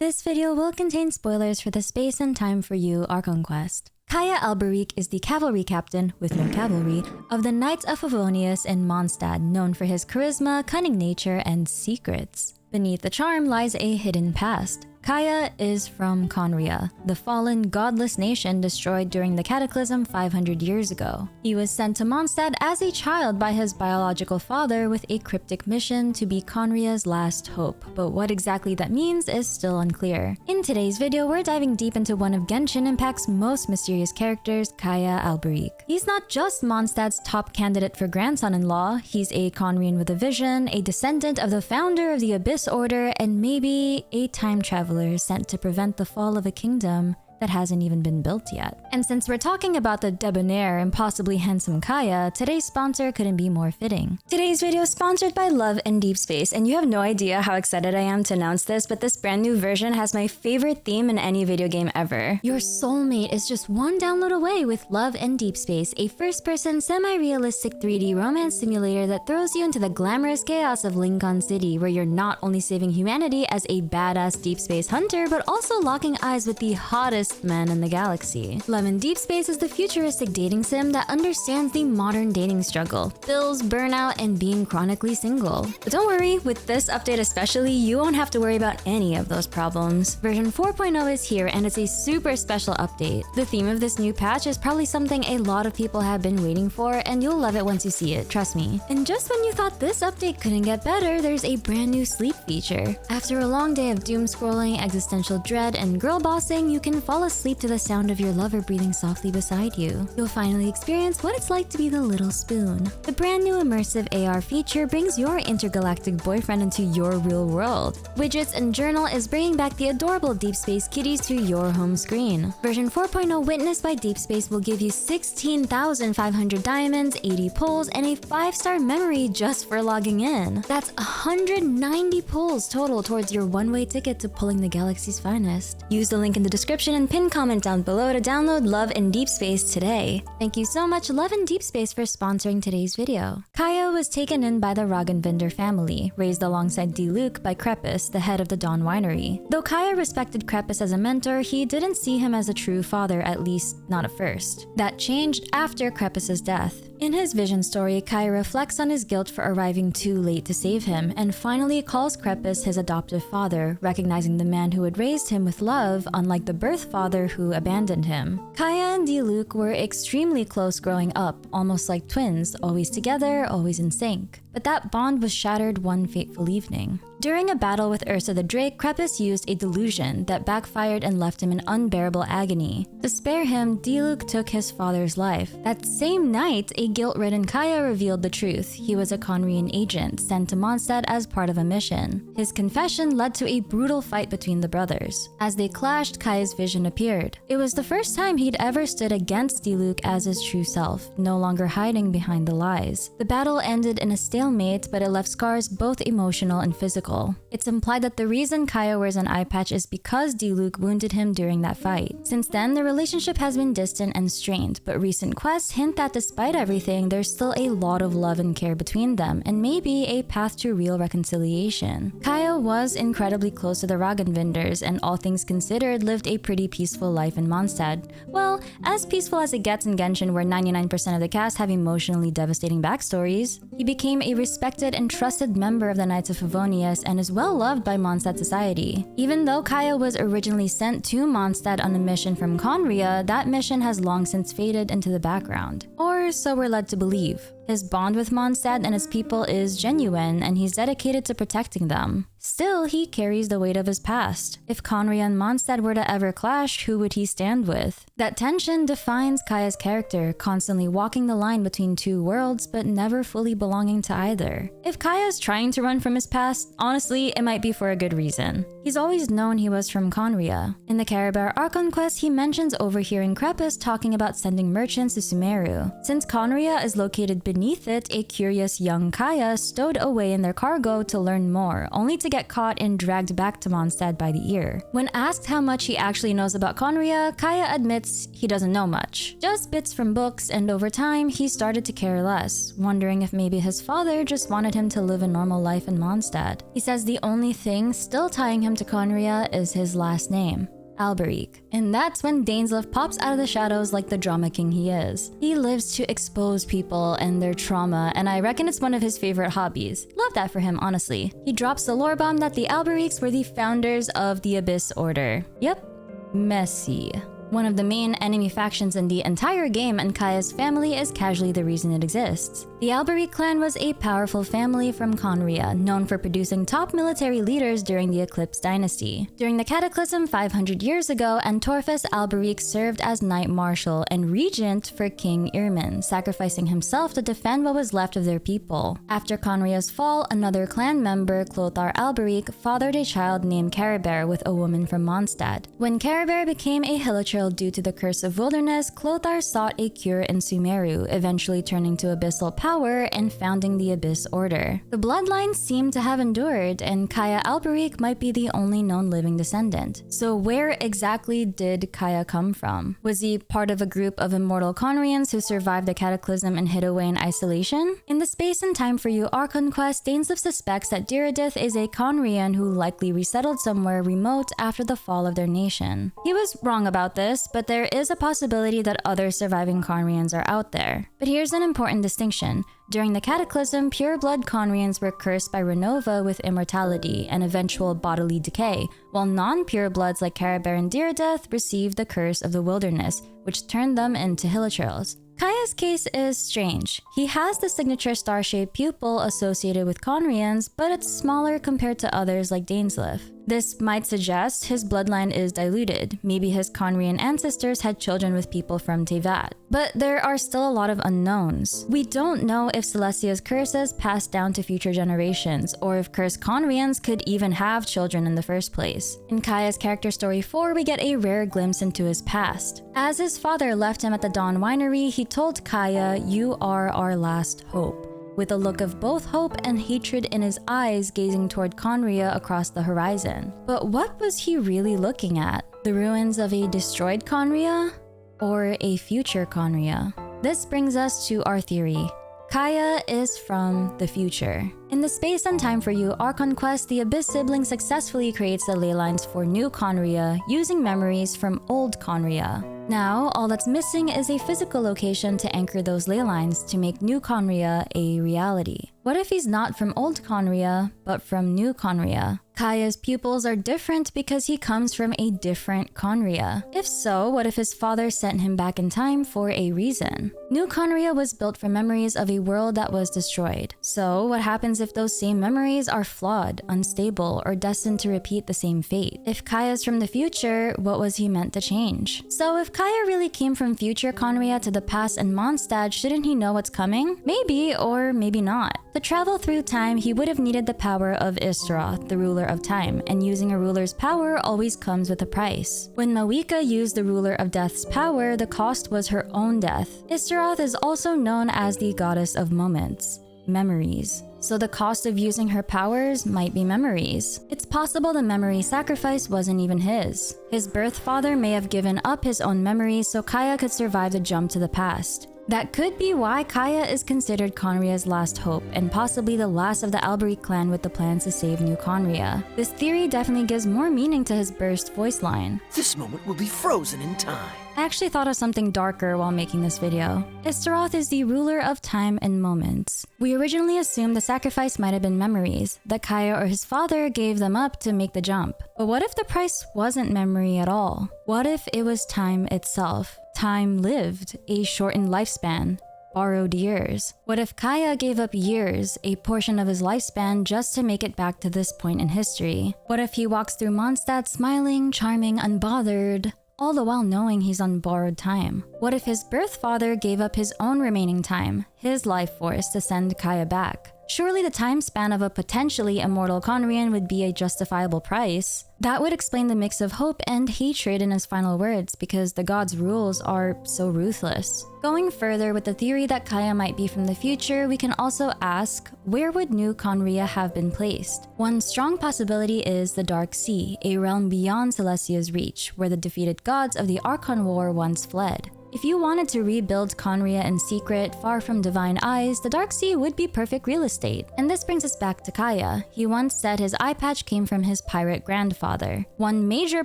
This video will contain spoilers for the Space and Time for You Archon Quest. Kaya Alberic is the cavalry captain, with no cavalry, of the Knights of Favonius in Mondstadt, known for his charisma, cunning nature, and secrets. Beneath the charm lies a hidden past. Kaya is from Khaenri'ah, the fallen, godless nation destroyed during the Cataclysm 500 years ago. He was sent to Mondstadt as a child by his biological father with a cryptic mission to be Khaenri'ah's last hope, but what exactly that means is still unclear. In today's video, we're diving deep into one of Genshin Impact's most mysterious characters, Kaya Alberic. He's not just Mondstadt's top candidate for grandson-in-law, he's a Khaenri'ahn with a vision, a descendant of the founder of the Abyss Order, and maybe a time traveler sent to prevent the fall of a kingdom that hasn't even been built yet. And since we're talking about the debonair and possibly handsome Kaya, today's sponsor couldn't be more fitting. Today's video is sponsored by Love and Deep Space, and you have no idea how excited I am to announce this, but this brand new version has my favorite theme in any video game ever. Your soulmate is just one download away with Love and Deep Space, a first-person, semi-realistic 3D romance simulator that throws you into the glamorous chaos of Lincoln City, where you're not only saving humanity as a badass deep space hunter, but also locking eyes with the hottest men in the galaxy. Love and Deep Space is the futuristic dating sim that understands the modern dating struggle, bills, burnout, and being chronically single. But don't worry, with this update especially, you won't have to worry about any of those problems. Version 4.0 is here, and it's a super special update. The theme of this new patch is probably something a lot of people have been waiting for, and you'll love it once you see it, trust me. And just when you thought this update couldn't get better, there's a brand new sleep feature. After a long day of doom scrolling, existential dread, and girl bossing, you can fall asleep to the sound of your lover breathing softly beside you. You'll finally experience what it's like to be the little spoon. The brand new immersive AR feature brings your intergalactic boyfriend into your real world. Widgets and Journal is bringing back the adorable Deep Space kitties to your home screen. Version 4.0 witnessed by Deep Space will give you 16,500 diamonds, 80 pulls, and a 5-star memory just for logging in. That's 190 pulls total towards your one-way ticket to pulling the galaxy's finest. Use the link in the description and pin comment down below to download Love and Deep Space today. Thank you so much, Love and Deep Space, for sponsoring today's video. Kaya was taken in by the Roggenvinder family, raised alongside Diluc by Crepus, the head of the Dawn Winery. Though Kaya respected Crepus as a mentor, he didn't see him as a true father, at least not at first. That changed after Crepus's death. In his vision story, Kaya reflects on his guilt for arriving too late to save him, and finally calls Crepus his adoptive father, recognizing the man who had raised him with love, unlike the birth father who abandoned him. Kaya and Diluc were extremely close growing up, almost like twins, always together, always in sync. But that bond was shattered one fateful evening. During a battle with Ursa the Drake, Crepus used a delusion that backfired and left him in unbearable agony. To spare him, Diluc took his father's life. That same night, a guilt-ridden Kaya revealed the truth. He was a Khaenri'ahn agent sent to Mondstadt as part of a mission. His confession led to a brutal fight between the brothers. As they clashed, Kaya's vision appeared. It was the first time he'd ever stood against Diluc as his true self, no longer hiding behind the lies. The battle ended in a stalemate, but it left scars both emotional and physical. It's implied that the reason Kaya wears an eye patch is because Diluc wounded him during that fight. Since then, the relationship has been distant and strained, but recent quests hint that despite everything, there's still a lot of love and care between them, and maybe a path to real reconciliation. Kaya was incredibly close to the Roggenvinders, and all things considered, lived a pretty peaceful life in Mondstadt. Well, as peaceful as it gets in Genshin, where 99% of the cast have emotionally devastating backstories. He became a respected and trusted member of the Knights of Favonius and is well loved by Mondstadt society. Even though Kaya was originally sent to Mondstadt on a mission from Khaenri'ah, that mission has long since faded into the background. Or so we're led to believe. His bond with Mondstadt and his people is genuine, and he's dedicated to protecting them. Still, he carries the weight of his past. If Khaenri'ah and Mondstadt were to ever clash, who would he stand with? That tension defines Kaya's character, constantly walking the line between two worlds, but never fully belonging to either. If Kaya's trying to run from his past, honestly, it might be for a good reason. He's always known he was from Khaenri'ah. In the Caribou Archon Quest, he mentions overhearing Crepus talking about sending merchants to Sumeru. Since Conria is located beneath it, a curious young Kaya stowed away in their cargo to learn more, only to get caught and dragged back to Mondstadt by the ear. When asked how much he actually knows about Conria, Kaya admits he doesn't know much. Just bits from books, and over time, he started to care less, wondering if maybe his father just wanted him to live a normal life in Mondstadt. He says the only thing still tying him to Conria is his last name, Alberic. And that's when Dainsleif pops out of the shadows like the drama king he is. He lives to expose people and their trauma, and I reckon it's one of his favorite hobbies. Love that for him, honestly. He drops the lore bomb that the Alberics were the founders of the Abyss Order. Yep, messy. One of the main enemy factions in the entire game, and Kaya's family is casually the reason it exists. The Alberic clan was a powerful family from Conria, known for producing top military leaders during the Eclipse dynasty. During the Cataclysm 500 years ago, Antorphus Alberic served as Knight Marshal and Regent for King Irmin, sacrificing himself to defend what was left of their people. After Conria's fall, another clan member, Clothar Alberic, fathered a child named Caribert with a woman from Mondstadt. When Caribert became a Hilichurl due to the Curse of Wilderness, Clothar sought a cure in Sumeru, eventually turning to abyssal power and founding the Abyss Order. The bloodline seemed to have endured, and Kaya Alberic might be the only known living descendant. So where exactly did Kaya come from? Was he part of a group of immortal Conrians who survived the Cataclysm and hid away in isolation? In the Space and Time for You Archon quest, Dainsleif suspects that Diridith is a Conrian who likely resettled somewhere remote after the fall of their nation. He was wrong about this, but there is a possibility that other surviving Conrians are out there. But here's an important distinction. During the Cataclysm, pure-blood Conrians were cursed by Renova with immortality and eventual bodily decay, while non-pure-bloods like Caribert and Diridith received the Curse of the Wilderness, which turned them into Hilichurls. Kaya's case is strange. He has the signature star-shaped pupil associated with Conrians, but it's smaller compared to others like Dainsleif. This might suggest his bloodline is diluted. Maybe his Conrian ancestors had children with people from Teyvat. But there are still a lot of unknowns. We don't know if Celestia's curses passed down to future generations, or if cursed Conrians could even have children in the first place. In Kaya's character story 4, we get a rare glimpse into his past. As his father left him at the Dawn Winery, he told Kaya, "You are our last hope," with a look of both hope and hatred in his eyes, gazing toward Conria across the horizon. But what was he really looking at? The ruins of a destroyed Conria? Or a future Conria? This brings us to our theory. Kaya is from the future. In the Space and Time for You Archon quest, the Abyss sibling successfully creates the ley lines for new Conria using memories from old Conria. Now, all that's missing is a physical location to anchor those ley lines to make new Conria a reality. What if he's not from old Conria, but from new Conria? Kaya's pupils are different because he comes from a different Conria. If so, what if his father sent him back in time for a reason? New Conria was built from memories of a world that was destroyed. So what happens if those same memories are flawed, unstable, or destined to repeat the same fate? If Kaya's from the future, what was he meant to change? So if Kaya really came from future Conria to the past in Mondstadt, shouldn't he know what's coming? Maybe, or maybe not. To travel through time, he would have needed the power of Istaroth, the ruler of time, and using a ruler's power always comes with a price. When Mawika used the ruler of death's power, the cost was her own death. Istaroth is also known as the goddess of moments, memories. So the cost of using her powers might be memories. It's possible the memory sacrifice wasn't even his. His birth father may have given up his own memories so Kaya could survive the jump to the past. That could be why Kaya is considered Conria's last hope, and possibly the last of the Alberic clan with the plans to save New Conria. This theory definitely gives more meaning to his burst voice line. This moment will be frozen in time. I actually thought of something darker while making this video. Istaroth is the ruler of time and moments. We originally assumed the sacrifice might have been memories, that Kaya or his father gave them up to make the jump. But what if the price wasn't memory at all? What if it was time itself? Time lived, a shortened lifespan, borrowed years. What if Kaya gave up years, a portion of his lifespan, just to make it back to this point in history? What if he walks through Mondstadt smiling, charming, unbothered, all the while knowing he's on borrowed time? What if his birth father gave up his own remaining time, his life force, to send Kaya back? Surely the time span of a potentially immortal Conrian would be a justifiable price. That would explain the mix of hope and hatred in his final words, because the god's rules are so ruthless. Going further with the theory that Kaya might be from the future, we can also ask, where would New Conria have been placed? One strong possibility is the Dark Sea, a realm beyond Celestia's reach, where the defeated gods of the Archon War once fled. If you wanted to rebuild Conria in secret, far from divine eyes, the Dark Sea would be perfect real estate. And this brings us back to Kaya. He once said his eye patch came from his pirate grandfather. One major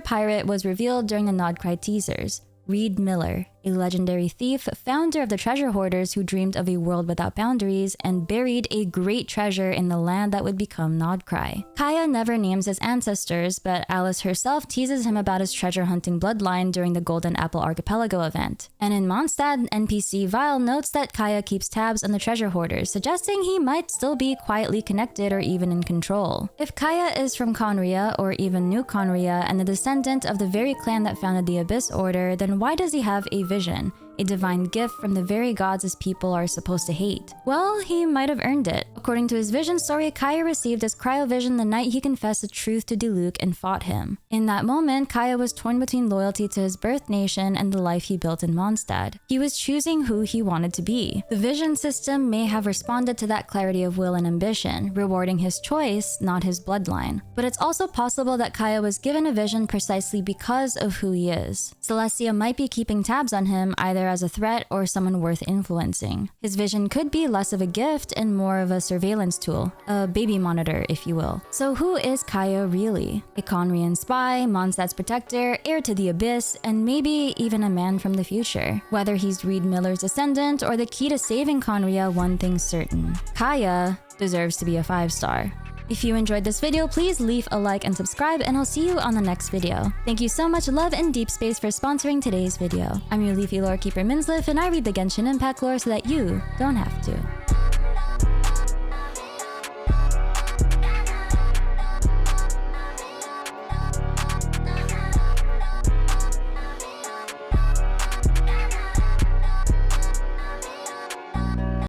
pirate was revealed during the Nodcry teasers, Reed Miller, a legendary thief, founder of the treasure hoarders who dreamed of a world without boundaries and buried a great treasure in the land that would become Nodcry. Kaya never names his ancestors, but Alice herself teases him about his treasure hunting bloodline during the Golden Apple Archipelago event. And in Mondstadt, NPC Vile notes that Kaya keeps tabs on the treasure hoarders, suggesting he might still be quietly connected or even in control. If Kaya is from Conria, or even New Conria, and the descendant of the very clan that founded the Abyss Order, then why does he have a vision? A divine gift from the very gods his people are supposed to hate. Well, he might have earned it. According to his vision story, Kaya received his cryovision the night he confessed the truth to Diluc and fought him. In that moment, Kaya was torn between loyalty to his birth nation and the life he built in Mondstadt. He was choosing who he wanted to be. The vision system may have responded to that clarity of will and ambition, rewarding his choice, not his bloodline. But it's also possible that Kaya was given a vision precisely because of who he is. Celestia might be keeping tabs on him, either as a threat or someone worth influencing. His vision could be less of a gift and more of a surveillance tool, a baby monitor, if you will. So who is Kaya really? A Conrian spy, Mondstadt's protector, heir to the Abyss, and maybe even a man from the future. Whether he's Reed Miller's descendant or the key to saving Conria, one thing's certain: Kaya deserves to be a 5-star. If you enjoyed this video, please leave a like and subscribe, and I'll see you on the next video. Thank you so much, Love and Deep Space, for sponsoring today's video. I'm your leafy lore keeper Minzlif, and I read the Genshin Impact lore so that you don't have to.